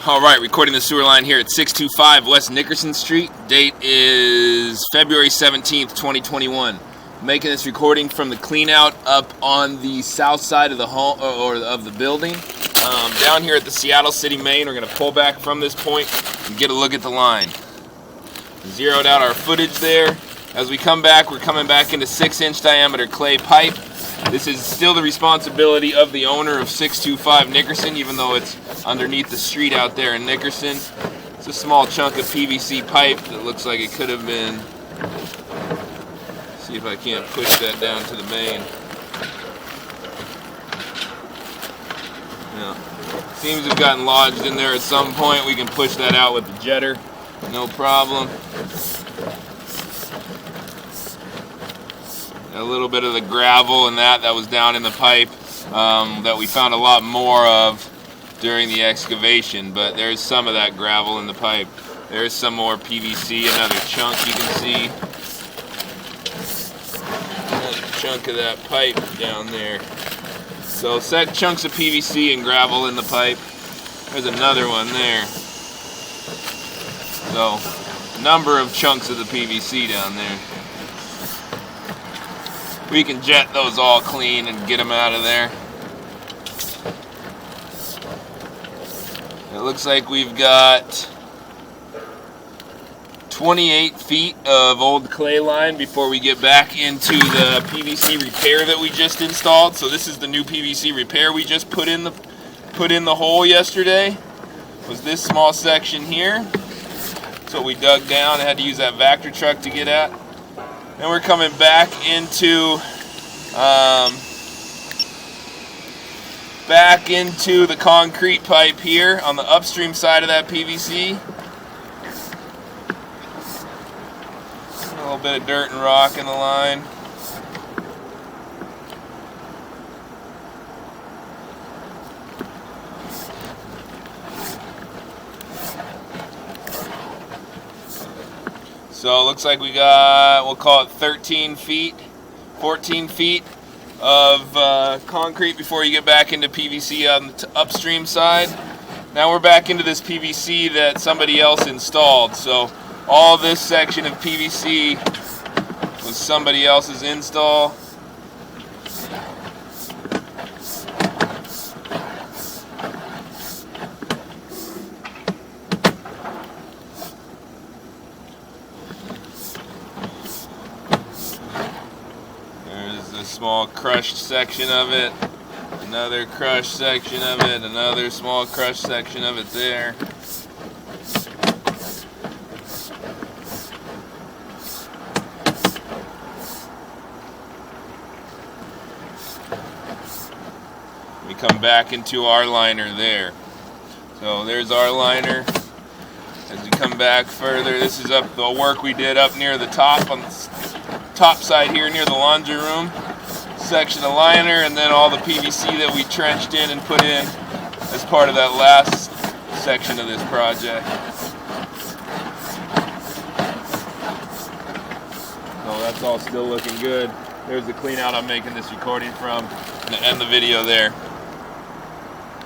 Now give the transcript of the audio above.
Alright, recording the sewer line here at 625 West Nickerson Street. Date is February 17th, 2021. Making this recording from the clean out up on the south side of the home or of the building. Down here at the Seattle City main, we're going to pull back from this point and get a look at the line. Zeroed out our footage there. As we come back, we're coming back into 6-inch diameter clay pipe. This is still the responsibility of the owner of 625 Nickerson, even though it's underneath the street out there in Nickerson. It's a small chunk of PVC pipe that looks like it could have been. See if I can't push that down to the main. Yeah. Seems to have gotten lodged in there at some point. We can push that out with the jetter, no problem. A little bit of the gravel and that was down in the pipe that we found a lot more of during the excavation, but there's some of that gravel in the pipe. There's some more PVC, another chunk you can see. Another chunk of that pipe down there. So set chunks of PVC and gravel in the pipe. There's another one there. So a number of chunks of the PVC down there. We can jet those all clean and get them out of there. It looks like we've got 28 feet of old clay line before we get back into the PVC repair that we just installed. So this is the new PVC repair we just put in the hole yesterday. Was this small section here. So we dug down and had to use that Vector truck to get at. Then we're coming back into the concrete pipe here on the upstream side of that PVC. A little bit of dirt and rock in the line. So it looks like we got, we'll call it 13 feet, 14 feet of concrete before you get back into PVC on the upstream side. Now we're back into this PVC that somebody else installed. So all this section of PVC was somebody else's install. A small crushed section of it, another crushed section of it, another small crushed section of it there. We come back into our liner there. So there's our liner. As we come back further, this is up the work we did up near the top on the top side here near the laundry room section of liner, and then all the PVC that we trenched in and put in as part of that last section of this project. So that's all still looking good. There's the clean out I'm making this recording from. I'm going to end the video there.